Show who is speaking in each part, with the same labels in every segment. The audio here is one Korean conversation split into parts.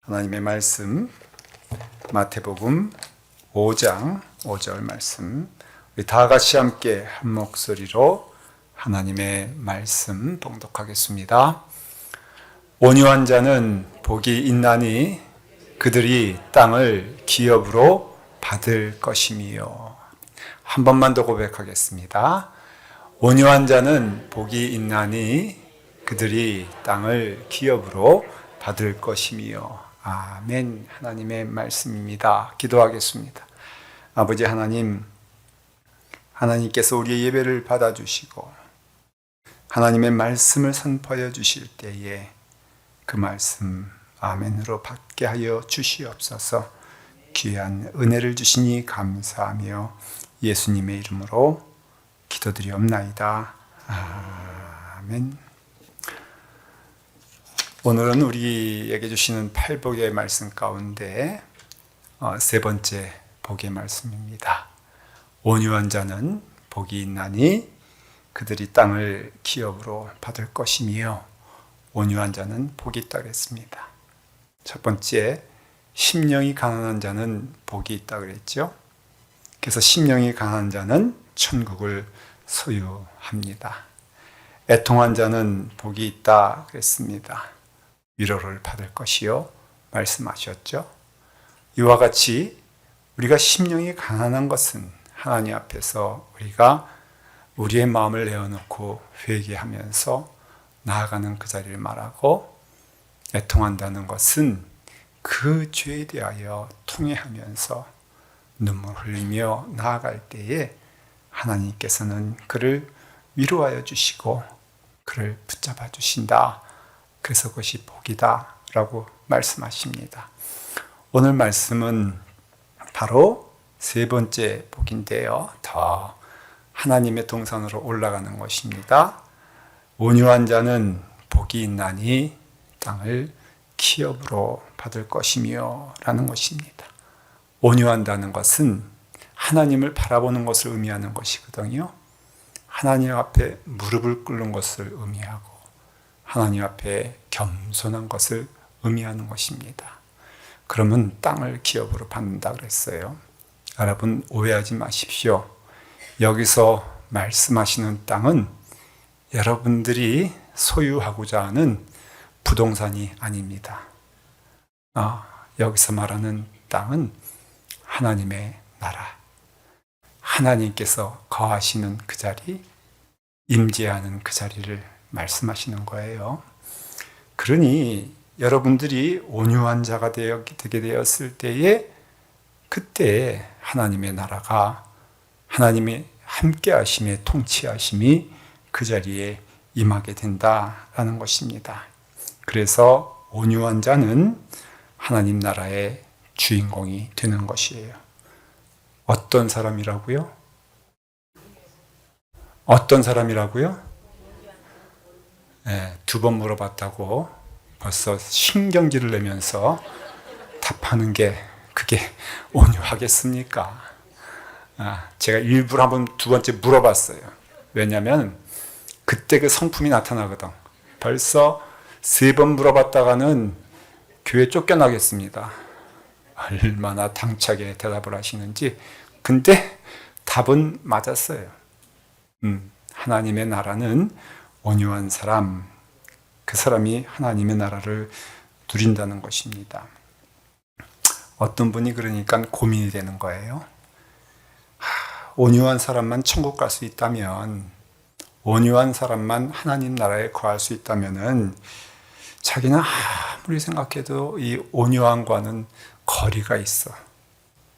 Speaker 1: 하나님의 말씀 마태복음 5장 5절 말씀, 우리 다 같이 함께 한 목소리로 하나님의 말씀 봉독하겠습니다. 온유한 자는 복이 있나니 그들이 땅을 기업으로 받을 것임이요. 한 번만 더 고백하겠습니다. 온유한 자는 복이 있나니 그들이 땅을 기업으로 받을 것임이요. 아멘. 하나님의 말씀입니다. 기도하겠습니다. 아버지 하나님, 하나님께서 우리의 예배를 받아주시고 하나님의 말씀을 선포하여 주실 때에 그 말씀 아멘으로 받게 하여 주시옵소서. 귀한 은혜를 주시니 감사하며 예수님의 이름으로 기도드리옵나이다. 아멘. 오늘은 우리에게 주시는 팔복의 말씀 가운데 세 번째 복의 말씀입니다. 온유한 자는 복이 있나니 그들이 땅을 기업으로 받을 것이며, 온유한 자는 복이 있다 그랬습니다. 첫 번째, 심령이 가난한 자는 복이 있다 그랬죠. 그래서 심령이 강한 자는 천국을 소유합니다. 애통한 자는 복이 있다 그랬습니다. 위로를 받을 것이요 말씀하셨죠. 이와 같이 우리가 심령이 가난한 것은 하나님 앞에서 우리가 우리의 마음을 내어놓고 회개하면서 나아가는 그 자리를 말하고, 애통한다는 것은 그 죄에 대하여 통회하면서 눈물 흘리며 나아갈 때에 하나님께서는 그를 위로하여 주시고 그를 붙잡아 주신다. 그래서 그것이 복이다 라고 말씀하십니다. 오늘 말씀은 바로 세 번째 복인데요, 더 하나님의 동산으로 올라가는 것입니다. 온유한 자는 복이 있나니 땅을 기업으로 받을 것이며 라는 것입니다. 온유한다는 것은 하나님을 바라보는 것을 의미하는 것이거든요. 하나님 앞에 무릎을 꿇는 것을 의미하고 하나님 앞에 겸손한 것을 의미하는 것입니다. 그러면 땅을 기업으로 받는다 그랬어요. 여러분 오해하지 마십시오. 여기서 말씀하시는 땅은 여러분들이 소유하고자 하는 부동산이 아닙니다. 여기서 말하는 땅은 하나님의 나라, 하나님께서 거하시는 그 자리, 임재하는 그 자리를 말씀하시는 거예요. 그러니 여러분들이 온유한 자가 되게 되었을 때에, 그때 하나님의 나라가, 하나님의 함께 하심의 통치하심이 그 자리에 임하게 된다라는 것입니다. 그래서 온유한 자는 하나님 나라의 주인공이 되는 것이에요. 어떤 사람이라고요? 어떤 사람이라고요? 네, 두 번 물어봤다고 벌써 신경질을 내면서 답하는 게 그게 온유하겠습니까? 제가 일부러 두 번째 물어봤어요. 왜냐하면 그때 그 성품이 나타나거든. 벌써 세 번 물어봤다가는 교회 쫓겨나겠습니다. 얼마나 당차게 대답을 하시는지. 근데 답은 맞았어요. 하나님의 나라는 온유한 사람, 그 사람이 하나님의 나라를 누린다는 것입니다. 어떤 분이 그러니까 고민이 되는 거예요. 온유한 사람만 천국 갈 수 있다면, 온유한 사람만 하나님 나라에 거할 수 있다면은 자기는 아무리 생각해도 이 온유함과는 거리가 있어.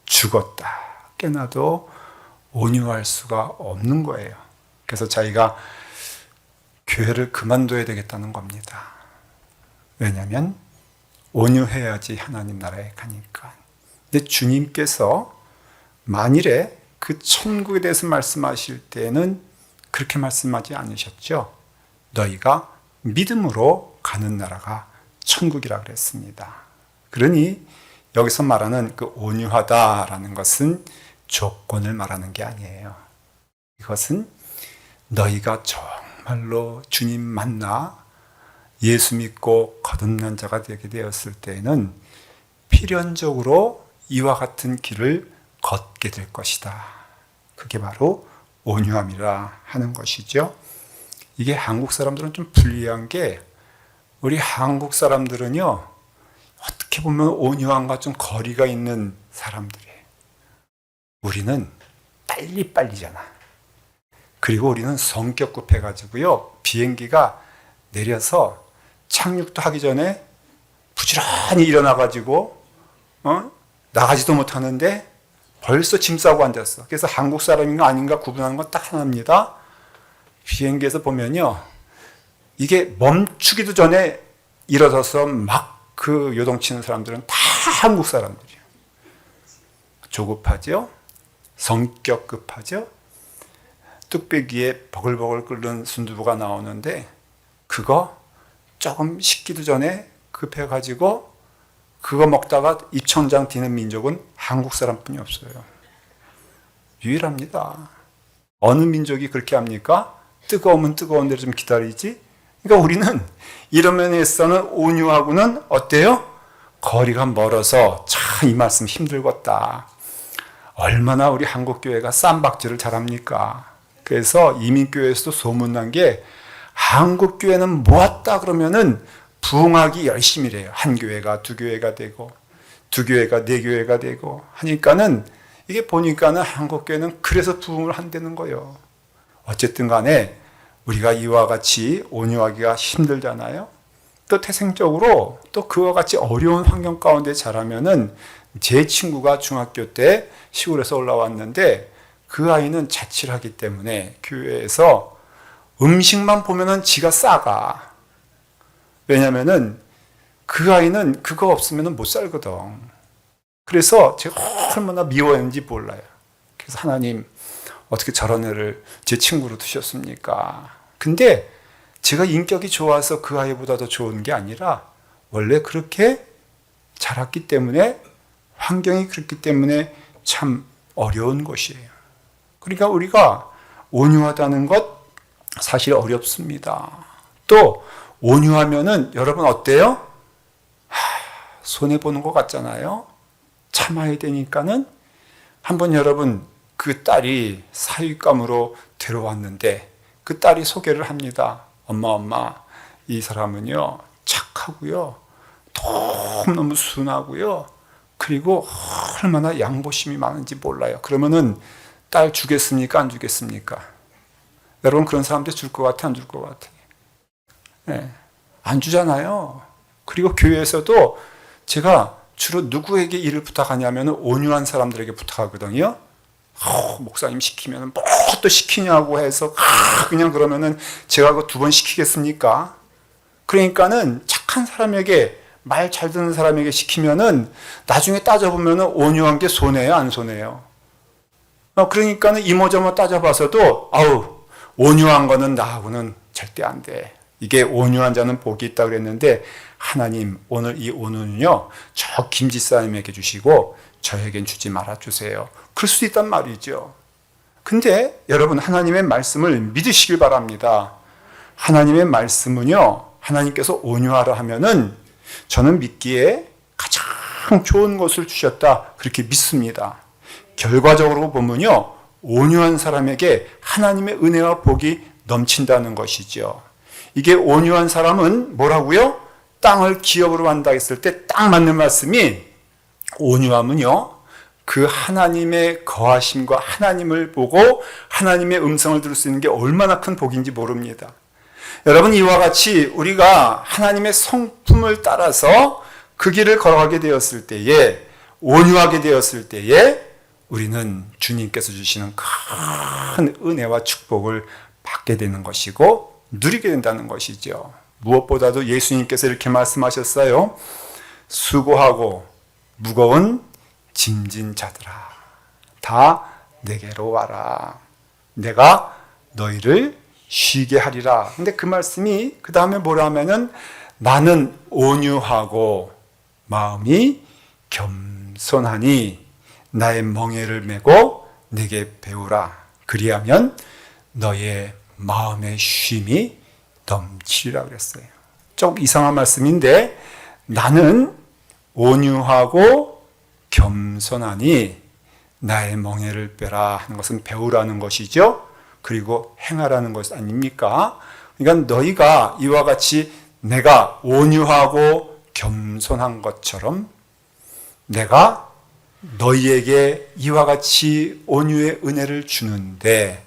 Speaker 1: 죽었다 깨나도 온유할 수가 없는 거예요. 그래서 자기가 교회를 그만둬야 되겠다는 겁니다. 왜냐하면 온유해야지 하나님 나라에 가니까. 근데 주님께서 만일에 그 천국에 대해서 말씀하실 때는 그렇게 말씀하지 않으셨죠. 너희가 믿음으로 가는 나라가 천국이라 그랬습니다. 그러니 여기서 말하는 그 온유하다라는 것은 조건을 말하는 게 아니에요. 이것은 너희가 정말로 주님 만나 예수 믿고 거듭난 자가 되게 되었을 때에는 필연적으로 이와 같은 길을 걷게 될 것이다. 그게 바로 온유함이라 하는 것이죠. 이게 한국 사람들은 좀 불리한 게, 우리 한국 사람들은요, 어떻게 보면 온유함과 좀 거리가 있는 사람들이에요. 우리는 빨리빨리잖아. 그리고 우리는 성격 급해가지고요, 비행기가 내려서 착륙도 하기 전에 부지런히 일어나가지고 나가지도 못하는데 벌써 짐 싸고 앉았어. 그래서 한국 사람인가 아닌가 구분하는 건 딱 하나입니다. 비행기에서 보면요, 이게 멈추기도 전에 일어서서 막 그 요동치는 사람들은 다 한국 사람들이에요. 조급하죠? 성격 급하죠? 뚝배기에 버글버글 끓는 순두부가 나오는데 그거 조금 식기도 전에 급해가지고 그거 먹다가 입천장 뛰는 민족은 한국 사람뿐이 없어요. 유일합니다. 어느 민족이 그렇게 합니까? 뜨거우면 뜨거운 대로 좀 기다리지. 그러니까 우리는 이런 면에서는 온유하고는 어때요? 거리가 멀어서 참 이 말씀 힘들겠다. 얼마나 우리 한국교회가 쌈박질을 잘합니까? 그래서 이민교회에서도 소문난 게, 한국교회는 모았다 그러면은 부흥하기 열심히 해요. 한 교회가 두 교회가 되고, 두 교회가 네 교회가 되고 하니까는, 이게 보니까는 한국교회는 그래서 부흥을 한다는 거예요. 어쨌든 간에 우리가 이와 같이 온유하기가 힘들잖아요. 또 태생적으로 또 그와 같이 어려운 환경 가운데 자라면은, 제 친구가 중학교 때 시골에서 올라왔는데 그 아이는 자취를 하기 때문에 교회에서 음식만 보면은 지가 싸가. 왜냐면은 그 아이는 그거 없으면은 못 살거든. 그래서 제가 얼마나 미워했는지 몰라요. 그래서 하나님, 어떻게 저런 애를 제 친구로 두셨습니까? 근데 제가 인격이 좋아서 그 아이보다 더 좋은 게 아니라, 원래 그렇게 자랐기 때문에, 환경이 그렇기 때문에 참 어려운 것이에요. 그러니까 우리가 온유하다는 것 사실 어렵습니다. 또 온유하면은 여러분 어때요? 손해보는 것 같잖아요. 참아야 되니까는. 한번 여러분, 그 딸이 사윗감으로 들어왔는데 그 딸이 소개를 합니다. 엄마, 이 사람은요 착하고요, 너무너무 순하고요, 그리고 얼마나 양보심이 많은지 몰라요. 그러면은 딸 주겠습니까? 안 주겠습니까? 여러분, 그런 사람한테 줄 것 같아? 안 줄 것 같아? 네, 안 주잖아요. 그리고 교회에서도 제가 주로 누구에게 일을 부탁하냐면 온유한 사람들에게 부탁하거든요. 목사님 시키면 뭐 또 시키냐고 해서 그냥 그러면은 제가 그거 2번 시키겠습니까? 그러니까는 착한 사람에게, 말 잘 듣는 사람에게 시키면은 나중에 따져보면은 온유한 게 손해요, 안 손해요? 그러니까는 이모저모 따져봐서도 온유한 거는 나하고는 절대 안 돼. 이게 온유한 자는 복이 있다 그랬는데, 하나님 오늘 이 온유는요 저 김지사님에게 주시고 저에겐 주지 말아주세요. 그럴 수도 있단 말이죠. 근데 여러분, 하나님의 말씀을 믿으시길 바랍니다. 하나님의 말씀은요, 하나님께서 온유하라 하면은 저는 믿기에 가장 좋은 것을 주셨다, 그렇게 믿습니다. 결과적으로 보면요, 온유한 사람에게 하나님의 은혜와 복이 넘친다는 것이죠. 이게 온유한 사람은 뭐라고요? 땅을 기업으로 한다 했을 때 딱 맞는 말씀이, 온유함은요 그 하나님의 거하심과 하나님을 보고 하나님의 음성을 들을 수 있는 게 얼마나 큰 복인지 모릅니다. 여러분, 이와 같이 우리가 하나님의 성품을 따라서 그 길을 걸어가게 되었을 때에, 온유하게 되었을 때에 우리는 주님께서 주시는 큰 은혜와 축복을 받게 되는 것이고 누리게 된다는 것이죠. 무엇보다도 예수님께서 이렇게 말씀하셨어요. 수고하고 무거운 짐진 자들아, 다 내게로 와라. 내가 너희를 쉬게 하리라. 근데 그 말씀이 그 다음에 뭐라 하면은, 나는 온유하고 마음이 겸손하니 나의 멍에를 메고 내게 배우라. 그리하면 너의 마음의 쉼이 넘치리라 그랬어요. 조금 이상한 말씀인데 나는 온유하고 겸손하니 나의 멍에를 빼라 하는 것은 배우라는 것이죠. 그리고 행하라는 것 아닙니까? 그러니까 너희가 이와 같이 내가 온유하고 겸손한 것처럼 내가 너희에게 이와 같이 온유의 은혜를 주는데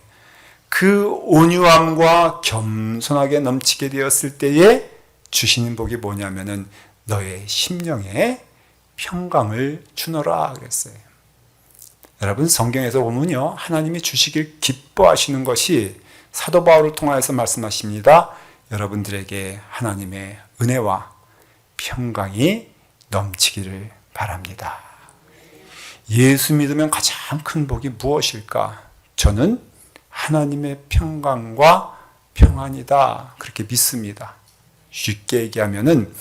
Speaker 1: 그 온유함과 겸손하게 넘치게 되었을 때에 주시는 복이 뭐냐면은 너의 심령에 평강을 주노라 그랬어요. 여러분 성경에서 보면요 하나님이 주시길 기뻐하시는 것이 사도 바울을 통하여서 말씀하십니다. 여러분들에게 하나님의 은혜와 평강이 넘치기를 바랍니다. 예수 믿으면 가장 큰 복이 무엇일까? 저는 하나님의 평강과 평안이다 그렇게 믿습니다. 쉽게 얘기하면은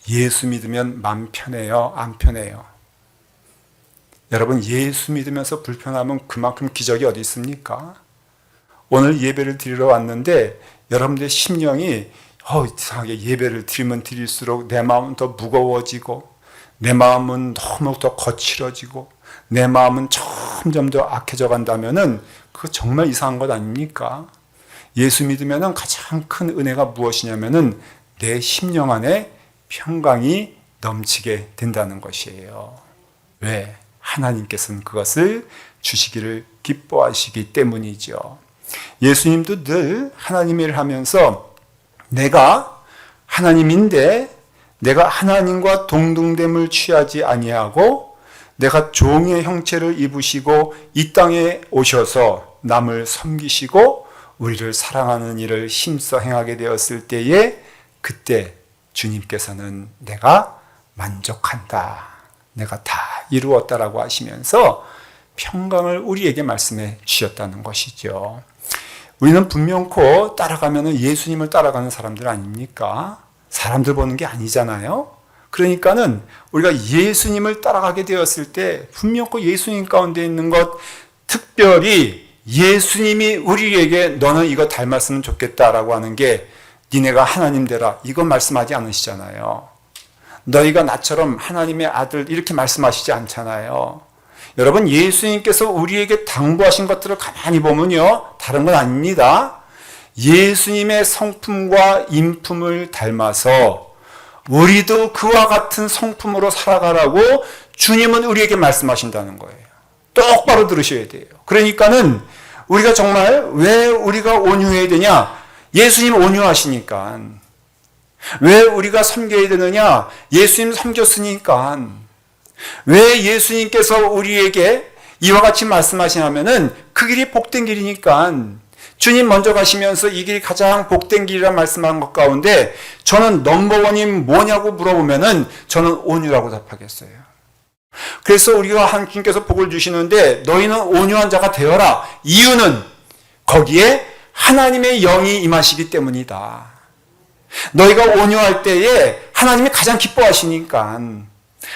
Speaker 1: 예수 믿으면 맘 편해요? 안 편해요? 여러분 예수 믿으면서 불편하면 그만큼 기적이 어디 있습니까? 오늘 예배를 드리러 왔는데 여러분들의 심령이 이상하게 예배를 드리면 드릴수록 내 마음은 더 무거워지고 내 마음은 너무 더 거칠어지고 내 마음은 점점 더 악해져 간다면은 그거 정말 이상한 것 아닙니까? 예수 믿으면은 가장 큰 은혜가 무엇이냐면은 내 심령 안에 평강이 넘치게 된다는 것이에요. 왜? 하나님께서는 그것을 주시기를 기뻐하시기 때문이죠. 예수님도 늘 하나님의 일을 하면서 내가 하나님인데 내가 하나님과 동등됨을 취하지 아니하고 내가 종의 형체를 입으시고 이 땅에 오셔서 남을 섬기시고 우리를 사랑하는 일을 힘써 행하게 되었을 때에 그때 주님께서는 내가 만족한다. 내가 다 이루었다라고 하시면서 평강을 우리에게 말씀해 주셨다는 것이죠. 우리는 분명코 따라가면 예수님을 따라가는 사람들 아닙니까? 사람들 보는 게 아니잖아요. 그러니까는 우리가 예수님을 따라가게 되었을 때 분명코 예수님 가운데 있는 것, 특별히 예수님이 우리에게 너는 이거 닮았으면 좋겠다라고 하는 게 니네가 하나님 되라 이거 말씀하지 않으시잖아요. 너희가 나처럼 하나님의 아들 이렇게 말씀하시지 않잖아요. 여러분 예수님께서 우리에게 당부하신 것들을 가만히 보면요 다른 건 아닙니다. 예수님의 성품과 인품을 닮아서 우리도 그와 같은 성품으로 살아가라고 주님은 우리에게 말씀하신다는 거예요. 똑바로 들으셔야 돼요. 그러니까는 우리가 정말 왜 우리가 온유해야 되냐? 예수님 온유하시니까. 왜 우리가 섬겨야 되느냐? 예수님 섬겼으니까. 왜 예수님께서 우리에게 이와 같이 말씀하시냐면은 그 길이 복된 길이니까. 주님 먼저 가시면서 이 길이 가장 복된 길이라 말씀한 것 가운데 저는 넘버원이 뭐냐고 물어보면은 저는 온유라고 답하겠어요. 그래서 우리가 하나님께서 복을 주시는데 너희는 온유한 자가 되어라. 이유는 거기에 하나님의 영이 임하시기 때문이다. 너희가 온유할 때에 하나님이 가장 기뻐하시니까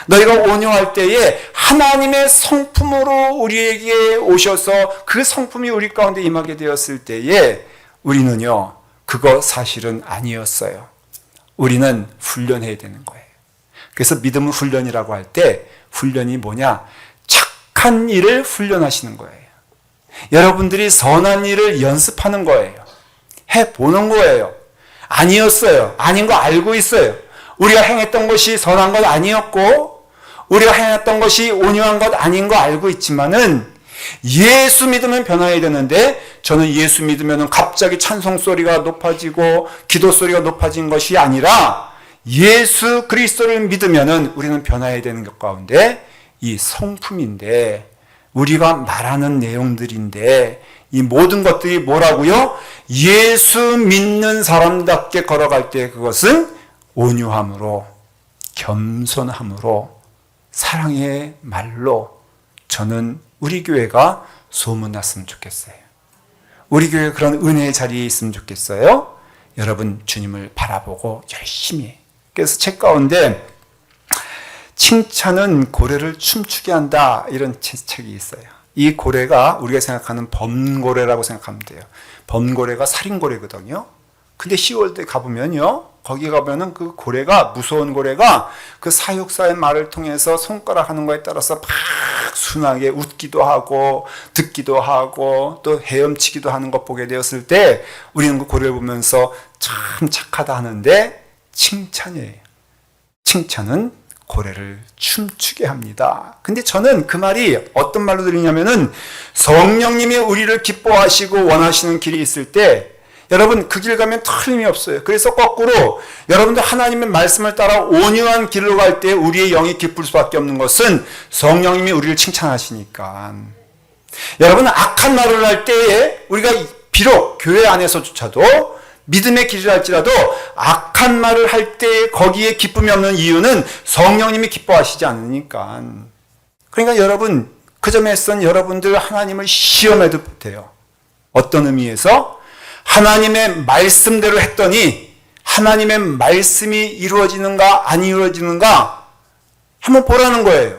Speaker 1: 너희가 온유할 때에 하나님의 성품으로 우리에게 오셔서 그 성품이 우리 가운데 임하게 되었을 때에 우리는요 그거 사실은 아니었어요. 우리는 훈련해야 되는 거예요. 그래서 믿음은 훈련이라고 할 때 훈련이 뭐냐? 착한 일을 훈련하시는 거예요. 여러분들이 선한 일을 연습하는 거예요. 해보는 거예요. 아니었어요. 아닌 거 알고 있어요. 우리가 행했던 것이 선한 것 아니었고 우리가 행했던 것이 온유한 것 아닌 거 알고 있지만은 예수 믿으면 변화해야 되는데 저는 예수 믿으면 갑자기 찬송 소리가 높아지고 기도 소리가 높아진 것이 아니라 예수 그리스도를 믿으면은 우리는 변화해야 되는 것 가운데 이 성품인데 우리가 말하는 내용들인데 이 모든 것들이 뭐라고요? 예수 믿는 사람답게 걸어갈 때 그것은 온유함으로 겸손함으로 사랑의 말로 저는 우리 교회가 소문났으면 좋겠어요. 우리 교회 그런 은혜의 자리에 있으면 좋겠어요. 여러분 주님을 바라보고 열심히. 그래서 책 가운데 칭찬은 고래를 춤추게 한다 이런 책이 있어요. 이 고래가 우리가 생각하는 범고래라고 생각하면 돼요. 범고래가 살인고래거든요. 근데 10월대 가보면요 거기 가면은 그 고래가, 무서운 고래가 그 사육사의 말을 통해서 손가락 하는 거에 따라서 막 순하게 웃기도 하고 듣기도 하고 또 헤엄치기도 하는 것 보게 되었을 때 우리는 그 고래를 보면서 참 착하다 하는데 칭찬이에요. 칭찬은 고래를 춤추게 합니다. 근데 저는 그 말이 어떤 말로 들리냐면은 성령님이 우리를 기뻐하시고 원하시는 길이 있을 때 여러분 그 길 가면 틀림이 없어요. 그래서 거꾸로 여러분들 하나님의 말씀을 따라 온유한 길로 갈 때 우리의 영이 기쁠 수밖에 없는 것은 성령님이 우리를 칭찬하시니까. 여러분 악한 말을 할 때에 우리가 비록 교회 안에서조차도 믿음의 길을 할지라도 악한 말을 할 때 거기에 기쁨이 없는 이유는 성령님이 기뻐하시지 않으니까. 그러니까 여러분 그 점에서는 여러분들 하나님을 시험해도 못해요. 어떤 의미에서? 하나님의 말씀대로 했더니 하나님의 말씀이 이루어지는가 안 이루어지는가 한번 보라는 거예요.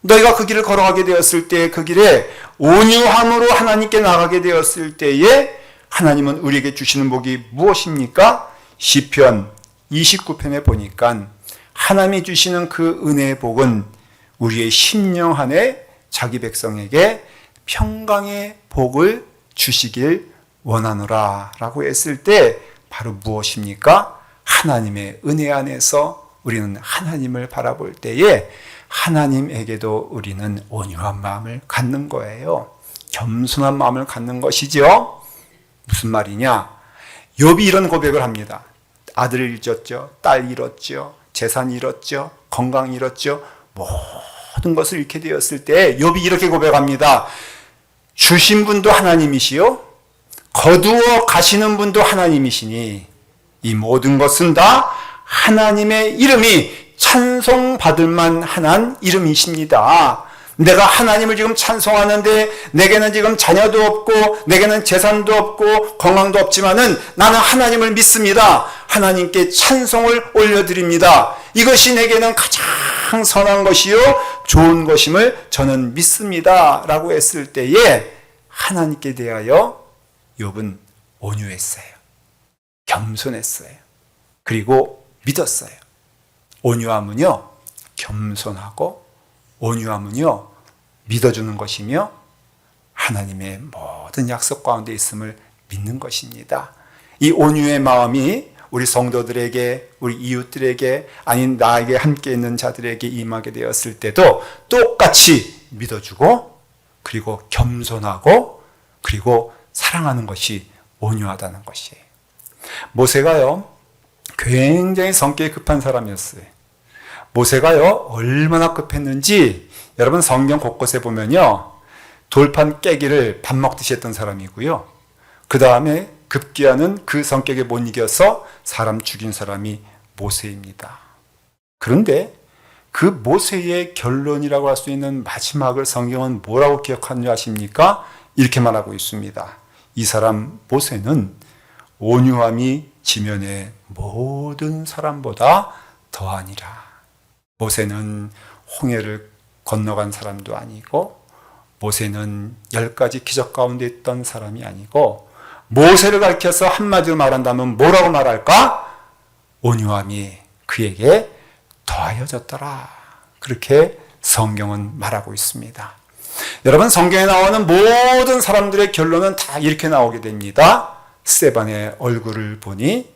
Speaker 1: 너희가 그 길을 걸어가게 되었을 때 그 길에 온유함으로 하나님께 나가게 되었을 때에 하나님은 우리에게 주시는 복이 무엇입니까? 시편 29편에 보니까 하나님이 주시는 그 은혜의 복은 우리의 심령 안에 자기 백성에게 평강의 복을 주시길 원하노라 라고 했을 때 바로 무엇입니까? 하나님의 은혜 안에서 우리는 하나님을 바라볼 때에 하나님에게도 우리는 온유한 마음을 갖는 거예요. 겸손한 마음을 갖는 것이죠. 무슨 말이냐? 욥이 이런 고백을 합니다. 아들을 잃었죠. 딸 잃었죠. 재산 잃었죠. 건강 잃었죠. 모든 것을 잃게 되었을 때 욥이 이렇게 고백합니다. 주신 분도 하나님이시요 거두어 가시는 분도 하나님이시니 이 모든 것은 다 하나님의 이름이 찬송받을 만한 이름이십니다. 내가 하나님을 지금 찬송하는데 내게는 지금 자녀도 없고 내게는 재산도 없고 건강도 없지만은 나는 하나님을 믿습니다. 하나님께 찬송을 올려드립니다. 이것이 내게는 가장 선한 것이요 좋은 것임을 저는 믿습니다. 라고 했을 때에 하나님께 대하여 욥은 온유했어요. 겸손했어요. 그리고 믿었어요. 온유함은요, 겸손하고 온유함은요, 믿어주는 것이며 하나님의 모든 약속 가운데 있음을 믿는 것입니다. 이 온유의 마음이 우리 성도들에게, 우리 이웃들에게, 아닌 나에게 함께 있는 자들에게 임하게 되었을 때도 똑같이 믿어주고 그리고 겸손하고 그리고 사랑하는 것이 온유하다는 것이에요. 모세가요, 굉장히 성격이 급한 사람이었어요. 모세가요, 얼마나 급했는지 여러분 성경 곳곳에 보면요, 돌판 깨기를 밥 먹듯이 했던 사람이고요. 그 다음에 급기야는 그 성격에 못 이겨서 사람 죽인 사람이 모세입니다. 그런데 그 모세의 결론이라고 할 수 있는 마지막을 성경은 뭐라고 기억하는 줄 아십니까? 이렇게 말하고 있습니다. 이 사람 모세는 온유함이 지면의 모든 사람보다 더하니라. 모세는 홍해를 건너간 사람도 아니고 모세는 10가지 기적 가운데 있던 사람이 아니고 모세를 가리켜서 한마디로 말한다면 뭐라고 말할까? 온유함이 그에게 더하여졌더라. 그렇게 성경은 말하고 있습니다. 여러분 성경에 나오는 모든 사람들의 결론은 다 이렇게 나오게 됩니다. 스데반의 얼굴을 보니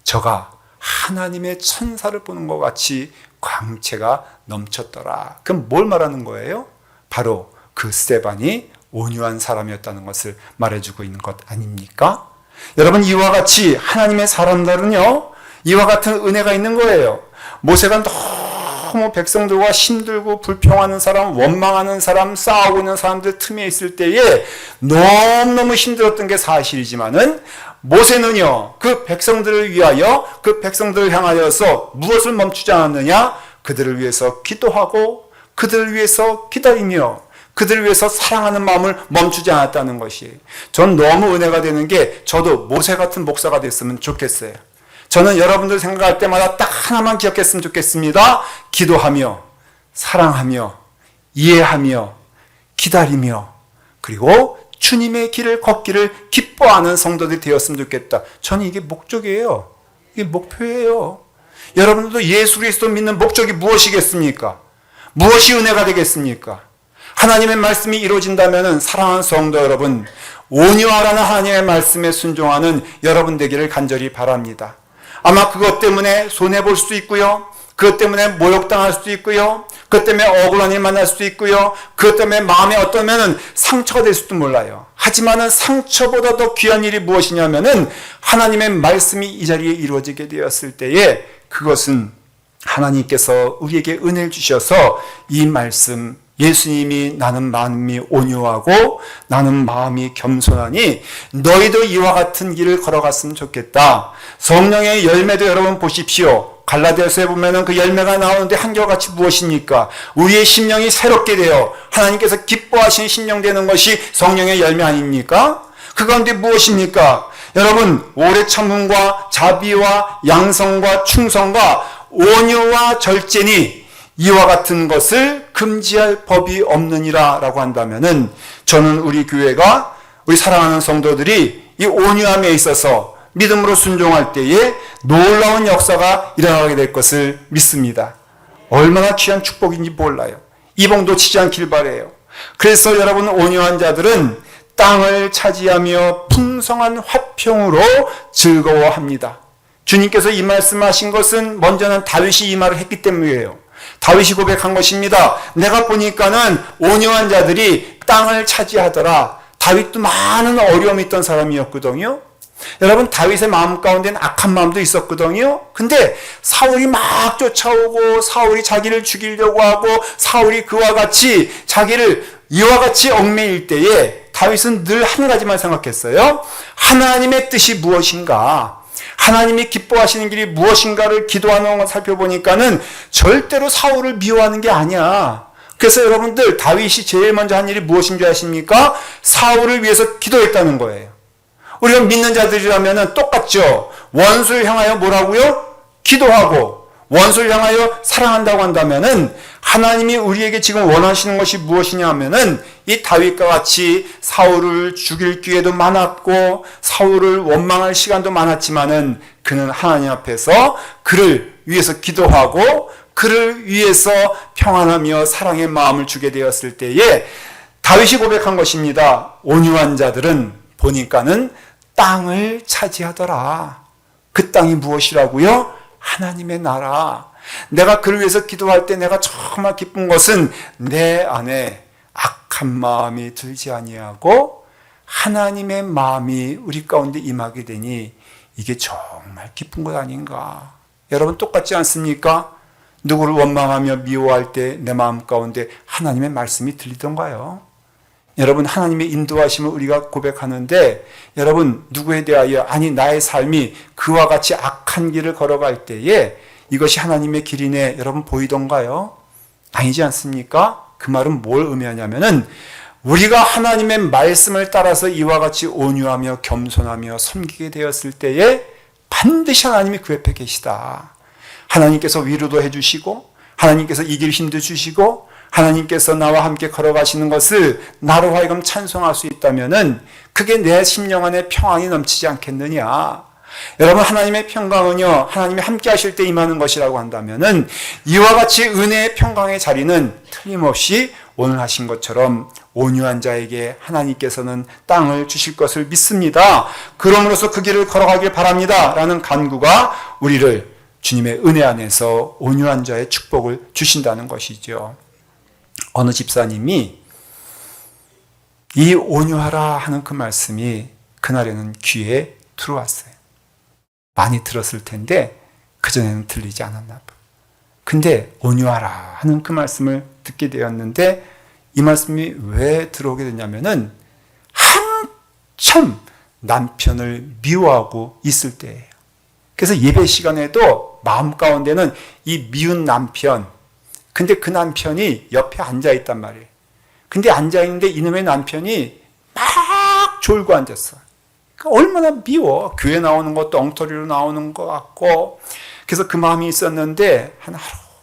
Speaker 1: 저가 하나님의 천사를 보는 것 같이 광채가 넘쳤더라. 그럼 뭘 말하는 거예요? 바로 그 스데반이 온유한 사람이었다는 것을 말해주고 있는 것 아닙니까? 여러분 이와 같이 하나님의 사람들은요, 이와 같은 은혜가 있는 거예요. 모세가 너무 백성들과 힘들고 불평하는 사람, 원망하는 사람, 싸우고 있는 사람들 틈에 있을 때에 너무너무 힘들었던 게 사실이지만은 모세는요, 그 백성들을 위하여, 그 백성들을 향하여서 무엇을 멈추지 않았느냐? 그들을 위해서 기도하고 그들을 위해서 기다리며 그들을 위해서 사랑하는 마음을 멈추지 않았다는 것이, 전 너무 은혜가 되는 게 저도 모세 같은 목사가 됐으면 좋겠어요. 저는 여러분들 생각할 때마다 딱 하나만 기억했으면 좋겠습니다. 기도하며 사랑하며 이해하며 기다리며 그리고 주님의 길을 걷기를 기뻐하는 성도들이 되었으면 좋겠다. 저는 이게 목적이에요. 이게 목표예요. 여러분들도 예수 그리스도 믿는 목적이 무엇이겠습니까? 무엇이 은혜가 되겠습니까? 하나님의 말씀이 이루어진다면 사랑하는 성도 여러분, 온유하라는 하나님의 말씀에 순종하는 여러분 되기를 간절히 바랍니다. 아마 그것 때문에 손해볼 수도 있고요. 그것 때문에 모욕당할 수도 있고요. 그것 때문에 억울한 일 만날 수도 있고요. 그것 때문에 마음에 어떠면은 상처가 될 수도 몰라요. 하지만은 상처보다 더 귀한 일이 무엇이냐면은 하나님의 말씀이 이 자리에 이루어지게 되었을 때에 그것은 하나님께서 우리에게 은혜를 주셔서 이 말씀, 예수님이 나는 마음이 온유하고 나는 마음이 겸손하니 너희도 이와 같은 길을 걸어갔으면 좋겠다. 성령의 열매도 여러분 보십시오. 갈라디아서에 보면은 그 열매가 나오는데 한결같이 무엇입니까? 우리의 심령이 새롭게 되어 하나님께서 기뻐하시는 심령 되는 것이 성령의 열매 아닙니까? 그 가운데 무엇입니까? 여러분, 오래 참음과 자비와 양성과 충성과 온유와 절제니 이와 같은 것을 금지할 법이 없느니라 라고 한다면은 저는 우리 교회가 우리 사랑하는 성도들이 이 온유함에 있어서 믿음으로 순종할 때에 놀라운 역사가 일어나게 될 것을 믿습니다. 얼마나 귀한 축복인지 몰라요. 이봉도 치지 않길 바라요. 그래서 여러분 온유한 자들은 땅을 차지하며 풍성한 화평으로 즐거워합니다. 주님께서 이 말씀하신 것은 먼저는 다윗이 이 말을 했기 때문이에요. 다윗이 고백한 것입니다. 내가 보니까는 온유한 자들이 땅을 차지하더라. 다윗도 많은 어려움이 있던 사람이었거든요. 여러분 다윗의 마음 가운데는 악한 마음도 있었거든요. 근데 사울이 막 쫓아오고 사울이 자기를 죽이려고 하고 사울이 그와 같이 자기를 이와 같이 얽매일 때에 다윗은 늘 한 가지만 생각했어요. 하나님의 뜻이 무엇인가? 하나님이 기뻐하시는 길이 무엇인가를 기도하는 걸 살펴보니까는 절대로 사울을 미워하는 게 아니야. 그래서 여러분들 다윗이 제일 먼저 한 일이 무엇인 줄 아십니까? 사울을 위해서 기도했다는 거예요. 우리가 믿는 자들이라면 똑같죠. 원수를 향하여 뭐라고요? 기도하고 원수를 향하여 사랑한다고 한다면은 하나님이 우리에게 지금 원하시는 것이 무엇이냐 하면은 이 다윗과 같이 사울을 죽일 기회도 많았고 사울을 원망할 시간도 많았지만은 그는 하나님 앞에서 그를 위해서 기도하고 그를 위해서 평안하며 사랑의 마음을 주게 되었을 때에 다윗이 고백한 것입니다. 온유한 자들은 보니까는 땅을 차지하더라. 그 땅이 무엇이라고요? 하나님의 나라. 내가 그를 위해서 기도할 때 내가 정말 기쁜 것은 내 안에 악한 마음이 들지 아니하고 하나님의 마음이 우리 가운데 임하게 되니 이게 정말 기쁜 것 아닌가. 여러분 똑같지 않습니까? 누구를 원망하며 미워할 때 내 마음 가운데 하나님의 말씀이 들리던가요? 여러분 하나님의 인도하심을 우리가 고백하는데 여러분 누구에 대하여 아니 나의 삶이 그와 같이 악한 길을 걸어갈 때에 이것이 하나님의 길이네 여러분 보이던가요? 아니지 않습니까? 그 말은 뭘 의미하냐면은 우리가 하나님의 말씀을 따라서 이와 같이 온유하며 겸손하며 섬기게 되었을 때에 반드시 하나님이 그 옆에 계시다. 하나님께서 위로도 해주시고 하나님께서 이길 힘도 주시고 하나님께서 나와 함께 걸어가시는 것을 나로 하여금 찬송할 수 있다면은 그게 내 심령 안에 평안이 넘치지 않겠느냐. 여러분 하나님의 평강은요 하나님이 함께 하실 때 임하는 것이라고 한다면은 이와 같이 은혜의 평강의 자리는 틀림없이 오늘 하신 것처럼 온유한 자에게 하나님께서는 땅을 주실 것을 믿습니다. 그러므로서 그 길을 걸어가길 바랍니다 라는 간구가 우리를 주님의 은혜 안에서 온유한 자의 축복을 주신다는 것이죠. 어느 집사님이 이 온유하라 하는 그 말씀이 그날에는 귀에 들어왔어요. 많이 들었을 텐데 그전에는 들리지 않았나 봐요. 근데 온유하라 하는 그 말씀을 듣게 되었는데 이 말씀이 왜 들어오게 됐냐면은 한참 남편을 미워하고 있을 때예요. 그래서 예배 시간에도 마음 가운데는 이 미운 남편, 근데 그 남편이 옆에 앉아있단 말이에요. 근데 앉아있는데 이놈의 남편이 막 졸고 앉았어. 그러니까 얼마나 미워. 교회 나오는 것도 엉터리로 나오는 것 같고. 그래서 그 마음이 있었는데 하루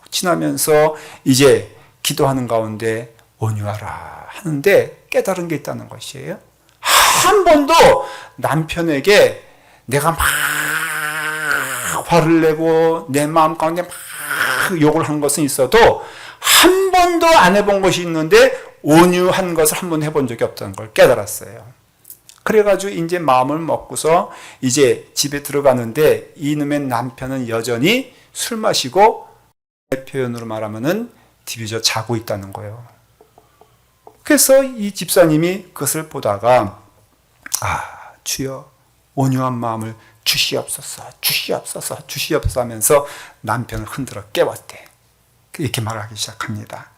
Speaker 1: 지나면서 이제 기도하는 가운데 온유하라 하는데 깨달은 게 있다는 것이에요. 한 번도 남편에게 내가 막 화를 내고 내 마음 가운데 막 욕을 한 것은 있어도 한 번도 안 해본 것이 있는데 온유한 것을 한 번 해본 적이 없다는 걸 깨달았어요. 그래가지고 이제 마음을 먹고서 이제 집에 들어가는데 이놈의 남편은 여전히 술 마시고 내 표현으로 말하면은 디비져 자고 있다는 거예요. 그래서 이 집사님이 그것을 보다가 주여 온유한 마음을 주시옵소서 주시옵소서 주시옵소서 하면서 남편을 흔들어 깨웠대. 이렇게 말하기 시작합니다.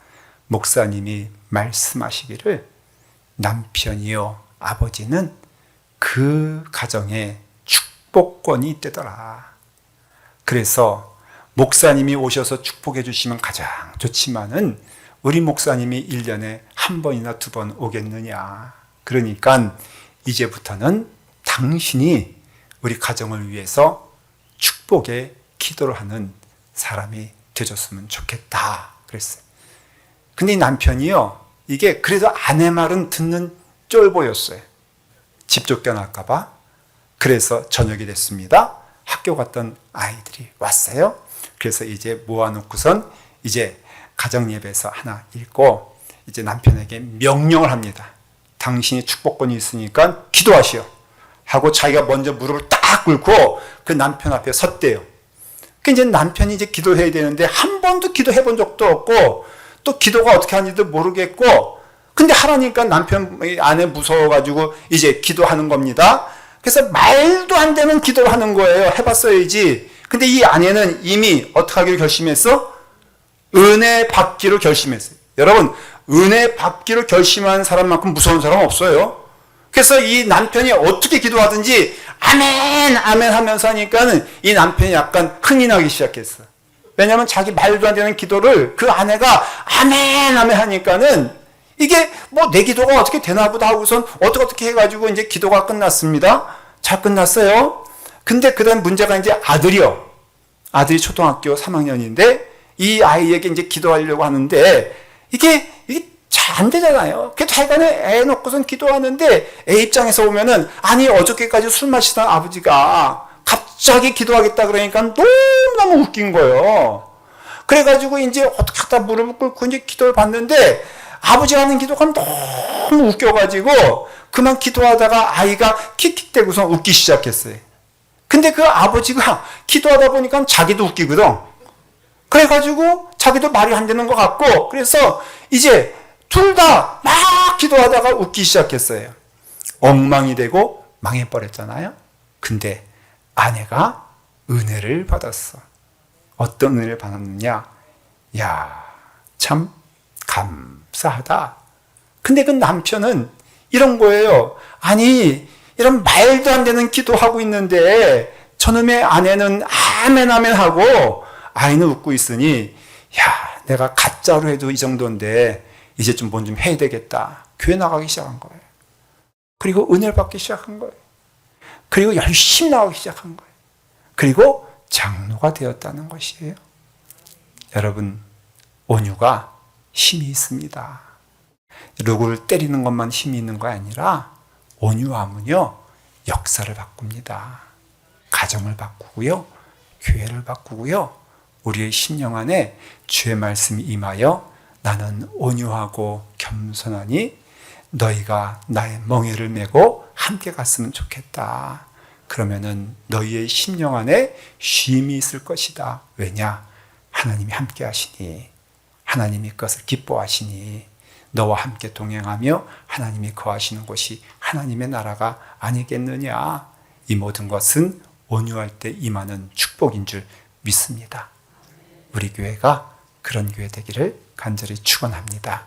Speaker 1: 목사님이 말씀하시기를 남편이요 아버지는 그 가정에 축복권이 있대더라. 그래서 목사님이 오셔서 축복해 주시면 가장 좋지만은 우리 목사님이 1년에 한 번이나 2번 오겠느냐. 그러니까 이제부터는 당신이 우리 가정을 위해서 축복의 기도를 하는 사람이 되줬으면 좋겠다. 그랬어요. 근데 이 남편이요, 이게 그래도 아내 말은 듣는 쫄보였어요. 집 쫓겨날까봐. 그래서 저녁이 됐습니다. 학교 갔던 아이들이 왔어요. 그래서 이제 모아놓고선 이제 가정예배에서 하나 읽고 이제 남편에게 명령을 합니다. 당신이 축복권이 있으니까 기도하시오. 하고 자기가 먼저 무릎을 딱 꿇고 그 남편 앞에 섰대요. 그 이제 남편이 이제 기도해야 되는데 한 번도 기도해 본 적도 없고 또 기도가 어떻게 하는지도 모르겠고 근데 하라니까 남편 아내 무서워가지고 이제 기도하는 겁니다. 그래서 말도 안 되는 기도를 하는 거예요. 해봤어야지. 근데 이 아내는 이미 어떻게 하기로 결심했어? 은혜 받기로 결심했어요. 여러분, 은혜 받기로 결심한 사람만큼 무서운 사람 없어요. 그래서 이 남편이 어떻게 기도하든지 아멘 아멘 하면서 하니까는 이 남편이 약간 흥이 나기 시작했어. 왜냐하면 자기 말도 안 되는 기도를 그 아내가 아멘 아멘 하니까는 이게 뭐 내 기도가 어떻게 되나 보다 하고선 어떻게 해가지고 이제 기도가 끝났습니다. 잘 끝났어요. 근데 그 다음 문제가 이제 아들이요. 아들이 초등학교 3학년인데 이 아이에게 이제 기도하려고 하는데 이게 잘 안 되잖아요. 그래도 하여간에 애 놓고선 기도하는데 애 입장에서 보면은 아니 어저께까지 술 마시던 아버지가 갑자기 기도하겠다 그러니까 너무너무 웃긴 거예요. 그래가지고 이제 어떻게 하다 무릎을 꿇고 이제 기도를 받는데 아버지가 하는 기도가 너무 웃겨가지고 그만 기도하다가 아이가 킥킥대고서 웃기 시작했어요. 근데 그 아버지가 기도하다 보니까 자기도 웃기거든. 그래가지고 자기도 말이 안 되는 것 같고 그래서 이제 둘 다 막 기도하다가 웃기 시작했어요. 엉망이 되고 망해버렸잖아요. 근데 아내가 은혜를 받았어. 어떤 은혜를 받았느냐? 야, 참 감사하다. 근데 그 남편은 이런 거예요. 아니, 이런 말도 안 되는 기도하고 있는데 저놈의 아내는 아멘 아멘 하고 아이는 웃고 있으니 야, 내가 가짜로 해도 이 정도인데 이제 좀 뭔 좀 해야 되겠다. 교회 나가기 시작한 거예요. 그리고 은혜를 받기 시작한 거예요. 그리고 열심히 나가기 시작한 거예요. 그리고 장로가 되었다는 것이에요. 여러분, 온유가 힘이 있습니다. 누구를 때리는 것만 힘이 있는 거 아니라 온유함은요, 역사를 바꿉니다. 가정을 바꾸고요, 교회를 바꾸고요, 우리의 심령 안에 주의 말씀이 임하여 나는 온유하고 겸손하니 너희가 나의 멍에를 메고 함께 갔으면 좋겠다. 그러면은 너희의 심령 안에 쉼이 있을 것이다. 왜냐? 하나님이 함께 하시니, 하나님이 그것을 기뻐하시니, 너와 함께 동행하며 하나님이 거하시는 곳이 하나님의 나라가 아니겠느냐. 이 모든 것은 온유할 때 임하는 축복인 줄 믿습니다. 우리 교회가 그런 교회 되기를 간절히 축원합니다.